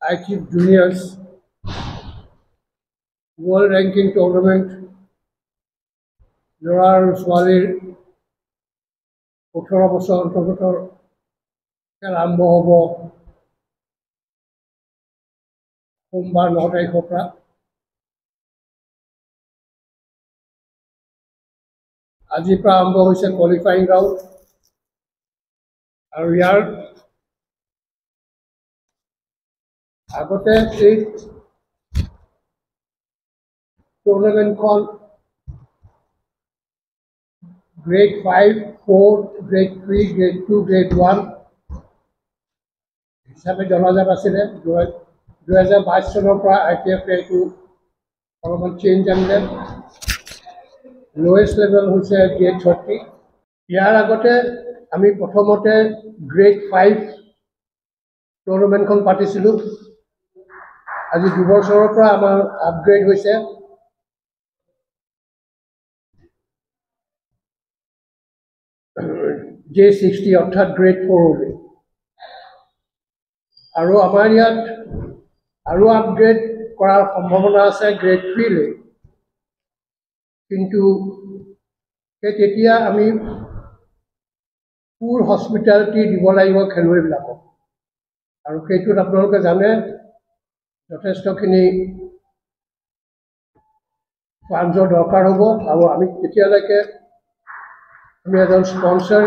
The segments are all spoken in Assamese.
ITF Juniors World Ranking Tournament Jorar Swali Uttara Bosor Tokotor Kalambo Hobo Humba Notai Hopra Ajipra Ambo is a qualifying round. And we are Agote 8 tournament called grade 5, 4, grade 3, grade 2, grade 1. হিচাপে জনাজাত আছিলে 2022 চনৰ পৰা ITF এইটো অলপমান চেঞ্জ আনিলে লোৱেষ্ট লেভেল হৈছে গ্ৰেড 30 ইয়াৰ আগতে আমি প্ৰথমতে গ্ৰেড 5 টুৰ্নামেণ্টখন পাতিছিলোঁ আজি 2 বছৰৰ পৰা আমাৰ আপগ্ৰেড হৈছে J60 অৰ্থাৎ গ্ৰেড 4 লৈ আৰু আমাৰ ইয়াত আৰু আপগ্ৰেড কৰাৰ সম্ভাৱনা আছে গ্ৰেড 3 লৈ কিন্তু তেতিয়া আমি ফুল হস্পিটালিটি দিব লাগিব খেলুৱৈবিলাকক আৰু সেইটোত আপোনালোকে জানে যথেষ্টখিনি ফাণ্ডৰ দৰকাৰ হ'ব আৰু আমি তেতিয়ালৈকে আমি এজন স্পন্সৰ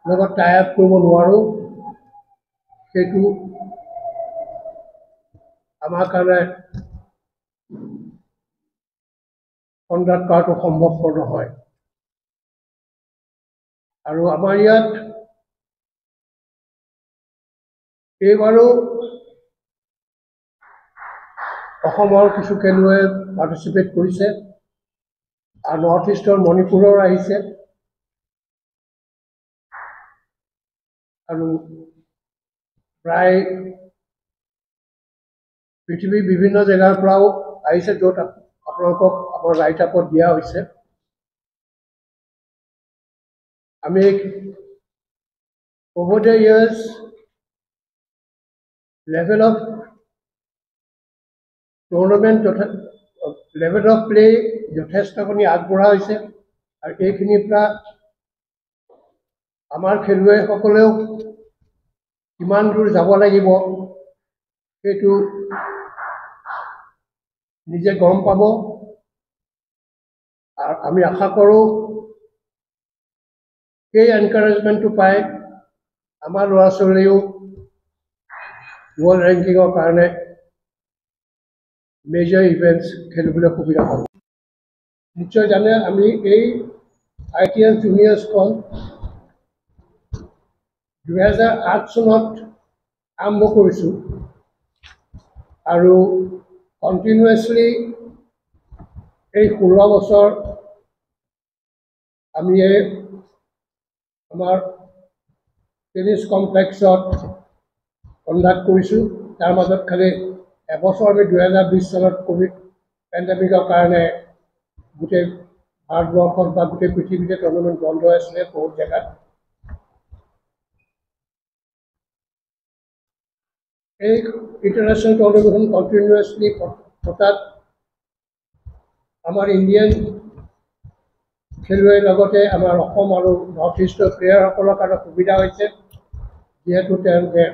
লগত টাই আপ কৰিব নোৱাৰোঁ সেইটো আমাৰ কাৰণে কণ্ডাক্ট কৰাটো সম্ভৱপৰ নহয় আৰু আমাৰ ইয়াত এইবাৰো অসমৰ কিছু খেলুৱৈ পাৰ্টিচিপেট কৰিছে আৰু নৰ্থ ইষ্টৰ মণিপুৰৰ আহিছে আৰু প্ৰায় পৃথিৱীৰ বিভিন্ন জেগাৰ পৰাও আহিছে য'ত আপোনালোকক আমাৰ ৰাইট আপত দিয়া হৈছে আমি over the years level of tournament level of play যথেষ্টখিনি আগবঢ়া হৈছে আৰু এইখিনিৰ পৰা আমাৰ খেলুৱৈসকলেও কিমান দূৰ যাব লাগিব সেইটো নিজে গম পাব আৰু আমি আশা কৰোঁ সেই এনকাৰেজমেণ্টটো পাই আমাৰ ল'ৰা ছোৱালীও ৱৰ্ল্ড ৰেংকিঙৰ কাৰণে মেজৰ ইভেণ্টছ খেলিবলৈ সুবিধা পাব নিশ্চয় জানে আমি এই ITF জুনিয়ৰ্ছখন 2008 চনত আৰম্ভ কৰিছোঁ আৰু কণ্টিনিউৱাছলি এই 16 বছৰ আমি আমাৰ টেনিছ কমপ্লেক্সত কণ্ডাক্ট কৰিছোঁ তাৰ মাজত খালি এবছৰ আমি 2020 চনত কোভিড পেণ্ডেমিকৰ কাৰণে গোটেই ভাৰতবৰ্ষত বা গোটেই পৃথিৱীতে টুৰ্নামেণ্ট বন্ধ আছিলে বহুত জেগাত এই ইণ্টাৰনেশ্যনেল টুৰ্নামেণ্টখন কণ্টিনিউৱাছলি পতাত আমাৰ ইণ্ডিয়ান খেলুৱৈৰ লগতে আমাৰ অসম আৰু নৰ্থ ইষ্টৰ প্লেয়াৰসকলৰ কাৰণে সুবিধা হৈছে যিহেতু তেওঁলোকে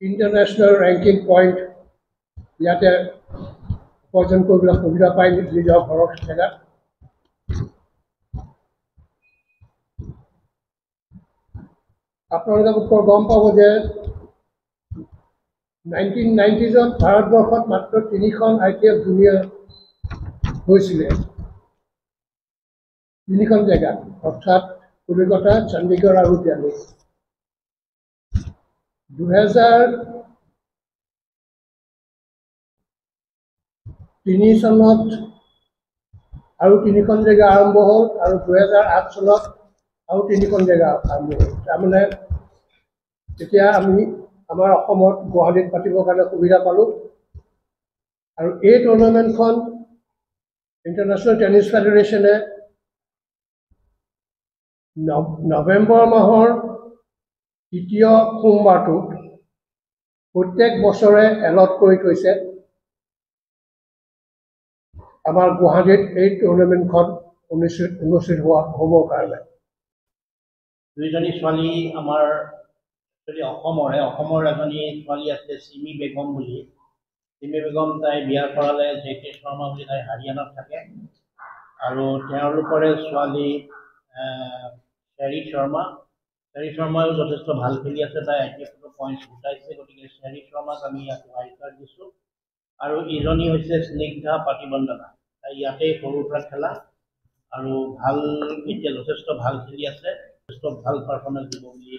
ইণ্টাৰনেশ্যনেল ৰেংকিং পইণ্ট ইয়াতে উপাৰ্জন কৰিবলৈ সুবিধা পায় নিজৰ ঘৰৰ জেগাত আপোনালোকে গম পাব যে 1990s ভাৰতবৰ্ষত মাত্ৰ 3খন ITF জুনিয়ৰ হৈছিলে 3খন জেগাত অৰ্থাৎ কলিকতা চণ্ডীগড় আৰু দিল্লী 2003 চনত আৰু 3খন জেগা আৰম্ভ হ'ল আৰু 2008 চনত আৰু 3খন জেগা আৰম্ভ হ'ল তাৰমানে তেতিয়া আমি আমাৰ অসমত গুৱাহাটীত পাতিবৰ কাৰণে সুবিধা পালোঁ আৰু এই টুৰ্নামেণ্টখন ইণ্টাৰনেশ্যনেল টেনিছ ফেডাৰেশ্যনে নৱেম্বৰ মাহৰ 3য় সোমবাৰটোত প্ৰত্যেক বছৰে এলট কৰি থৈছে আমাৰ গুৱাহাটীত এই টুৰ্ণামেণ্টখন অনুষ্ঠিত হ'বৰ কাৰণে দুইজনী ছোৱালী আমাৰ অসমৰ এজনী ছোৱালী আছে চিমি বেগম বুলি চিমি বেগম তাই বিয়া কৰালে JK শৰ্মা বুলি তাই হাৰিয়ানাত থাকে আৰু তেওঁলোকৰে ছোৱালী চেৰী শৰ্মাও যথেষ্ট ভাল খেলি আছে তাই IPF পইণ্টছ গোটাইছে গতিকে চেৰী শৰ্মাক আমি ইয়াত ৱাইল্ড কাৰ্ড দিছোঁ আৰু ইজনী হৈছে স্নিগ্ধা পাটিবন্দনা তাই ইয়াতেই সৰুৰ পৰা খেলা আৰু ভাল এতিয়া যথেষ্ট ভাল খেলি আছে যথেষ্ট ভাল পাৰফৰ্মেঞ্চ দিব বুলি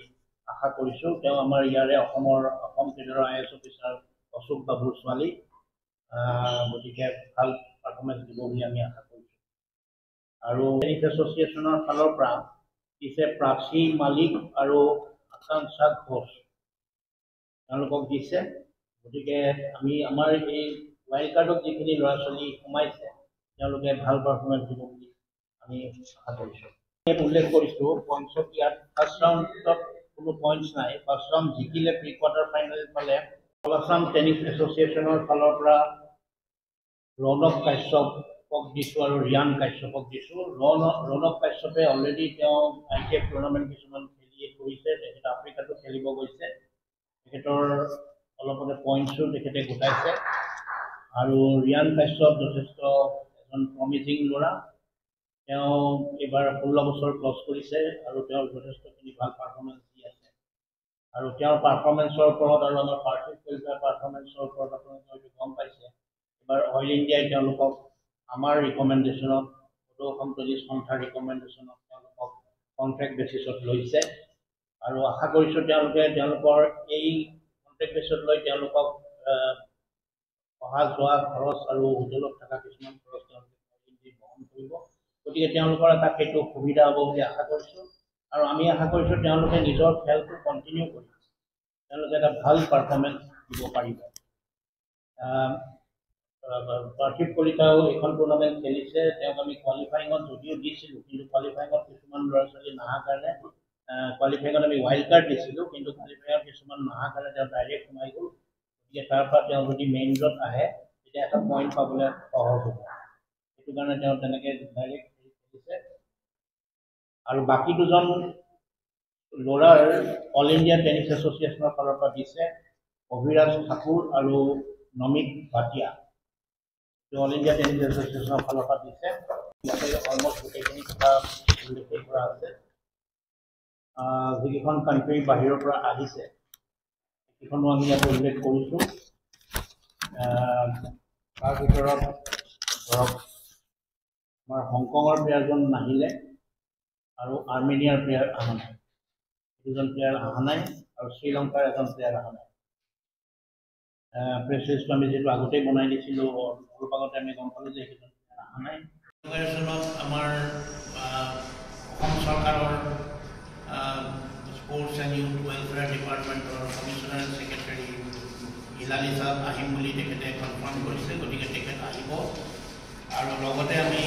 আশা কৰিছোঁ তেওঁ আমাৰ ইয়াৰে অসম কেডাৰৰ IAS অফিচাৰ অশোক বাবুৰ ছোৱালী গতিকে ভাল পাৰফৰ্মেঞ্চ দিব বুলি আমি আশা কৰিছোঁ আৰু টেনিছ এছ'চিয়েশ্যনৰ ফালৰ পৰা দিছে প্ৰাচী মালিক আৰু আকাংক্ষা ঘোষ তেওঁলোকক দিছে গতিকে আমি আমাৰ এই ৱাইল্ড কাৰ্ডত যিখিনি ল'ৰা ছোৱালী সোমাইছে তেওঁলোকে ভাল পাৰফৰ্মেঞ্চ দিব বুলি আমি আশা কৰিছোঁ উল্লেখ কৰিছোঁ পইণ্টছত ইয়াত ফাৰ্ষ্ট ৰাউণ্ডত কোনো পইণ্টছ নাই ফাৰ্ষ্ট ৰাউণ্ড জিকিলে প্ৰি কোৱাৰ্টাৰ ফাইনেল পালে আছাম টেনিছ এছ'চিয়েশ্যনৰ ফালৰ পৰা ৰণক কাশ্যপক দিছোঁ আৰু ৰিয়ান কাশ্যপক দিছোঁ ৰণক কাশ্যপে অলৰেডি তেওঁ ITF টুৰ্ণামেণ্ট কিছুমান খেলিয়ে কৰিছে তেখেত আফ্ৰিকাতো খেলিব গৈছে তেখেতৰ অলপতে পইণ্টছো তেখেতে গোটাইছে আৰু ৰিয়ান কাশ্যপ যথেষ্ট এজন প্ৰমিজিং ল'ৰা তেওঁ এইবাৰ 16 বছৰ ক্ৰছ কৰিছে আৰু তেওঁৰ যথেষ্টখিনি ভাল পাৰফৰ্মেঞ্চ দি আছে আৰু তেওঁৰ পাৰফৰ্মেঞ্চৰ ওপৰত আৰু আমাৰ পাৰ্থিৱ ৱেলফেয়াৰ পাৰফৰ্মেঞ্চৰ ওপৰত আপোনালোকে হয়তো গম পাইছে এবাৰ অইল ইণ্ডিয়াই তেওঁলোকক আমাৰ ৰিকমেণ্ডেশ্যনত অসম টেনিছ সন্থাৰ ৰিকমেণ্ডেশ্যনত তেওঁলোকক কণ্ট্ৰেক্ট বেচিছত লৈছে আৰু আশা কৰিছোঁ তেওঁলোকৰ এই কণ্ট্ৰেক্ট বেচিছত লৈ তেওঁলোকক অহা যোৱা খৰচ আৰু হোটেলত থকা কিছুমান খৰচ তেওঁলোকে বহন কৰিব গতিকে তেওঁলোকৰ এটা সেইটো সুবিধা হ'ব বুলি আশা কৰিছোঁ আৰু আমি আশা কৰিছোঁ তেওঁলোকে নিজৰ খেলটো কণ্টিনিউ কৰিব তেওঁলোকে এটা ভাল পাৰফৰ্মেঞ্চ দিব পাৰিব পাৰ্থিৱ কলিতাও এইখন টুৰ্ণামেণ্ট খেলিছে তেওঁক আমি কোৱালিফাইঙত যদিও দিছিলোঁ কিন্তু কোৱালিফাইঙত কিছুমান ল'ৰা ছোৱালী নাহাৰ কাৰণে কোৱালিফাইঙত আমি ৱাইল্ড কাৰ্ড দিছিলোঁ কিন্তু কোৱালিফাইঙত কিছুমান নাহাৰ কাৰণে তেওঁ ডাইৰেক্ট সোমাই গ'ল গতিকে তাৰ পৰা তেওঁ যদি মেইন ড্ৰত আহে তেতিয়া এটা পইণ্ট পাবলৈ সহজ হ'ব সেইটো কাৰণে তেওঁ তেনেকৈ ডাইৰেক্ট খেলিছে আৰু বাকী দুজন ল'ৰাৰ অল ইণ্ডিয়া টেনিছ এছ'চিয়েশ্যনৰ ফালৰ পৰা দিছে অভিৰাজ ঠাকুৰ আৰু Namit Bhatia all India tennis এছ'চিয়েশ্যনৰ ফালৰ পৰা দিছে ইয়াতে অলমষ্ট গোটেইখিনি কথা উল্লেখ কৰা আছে যিকেইখন কাণ্ট্ৰি বাহিৰৰ পৰা আহিছে সেইখনো আমি ইয়াত উল্লেখ কৰিছোঁ তাৰ ভিতৰত ধৰক আমাৰ হংকঙৰ প্লেয়াৰজন নাহিলে আৰু আৰ্মেনিয়াৰ প্লেয়াৰ অহা নাই দুজন প্লেয়াৰ অহা নাই আৰু শ্ৰীলংকাৰ এজন প্লেয়াৰ অহা নাই প্ৰেছ লিষ্টটো আমি যিটো আগতেই বনাই দিছিলোঁ অলপ আগতে আমি গম পালোঁ যে সেইজন প্লেয়াৰ অহা নাই চনত আমাৰ অসম চৰকাৰৰ স্পৰ্টছ এণ্ড ইউথ ৱেলফেয়াৰ ডিপাৰ্টমেণ্টৰ কমিশ্যনাৰ ছেক্ৰেটাৰী হিলালী চাহাব আহিম বুলি তেখেতে কনফাৰ্ম কৰিছে গতিকে তেখেত আহিব আৰু লগতে আমি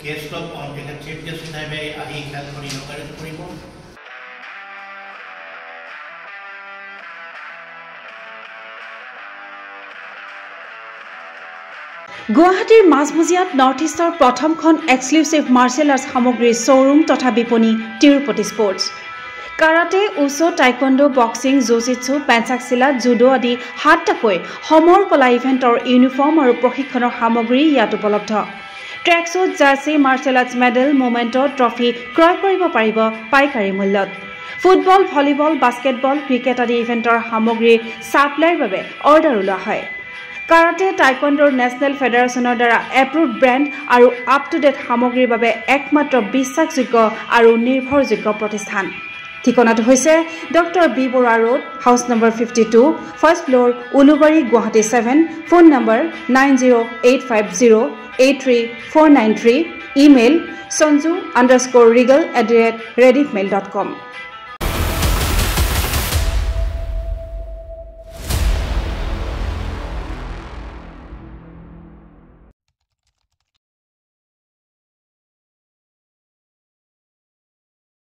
গেষ্টক তেখেত চিফ গেষ্ট হিচাপে আহি খেলখন ইন'গাৰেট কৰিব গুৱাহাটীৰ মাজমজিয়াত নৰ্থ ইষ্টৰ প্ৰথমখন এক্সক্লুচিভ মাৰ্চেল আৰ্টছ সামগ্ৰীৰ শ্ব'ৰুম তথা বিপণী তিৰুপতি স্পৰ্টছ কাৰাটে উচো টাইকোৱাণ্ডো বক্সিং জুজিটছু পেঞ্চাকচিলা জুডো আদি 7টাকৈ সমৰ কলা ইভেণ্টৰ ইউনিফৰ্ম আৰু প্ৰশিক্ষণৰ সামগ্ৰী ইয়াত উপলব্ধ tracksuit jersey martial arts medal memento trophy ক্ৰয় কৰিব পাৰিব পাইকাৰী মূল্যত ফুটবল ভলীবল বাস্কেটবল ক্ৰিকেট আদি ইভেণ্টৰ সামগ্ৰীৰ ছাপ্লাইৰ বাবে অৰ্ডাৰ ওলোৱা হয় কাৰাটে টাইকোৱাণ্ডোৰ নেশ্যনেল ফেডাৰেশ্যনৰ দ্বাৰা এপ্ৰুভড ব্ৰেণ্ড আৰু আপ টু ডেট সামগ্ৰীৰ বাবে একমাত্ৰ বিশ্বাসযোগ্য আৰু নিৰ্ভৰযোগ্য প্ৰতিষ্ঠান ঠিকনাটো হৈছে doctor B Barua road house number 52 first floor Ulubari Guwahati 7 phone number 9085083493 email sanju_regal@rediffmail.com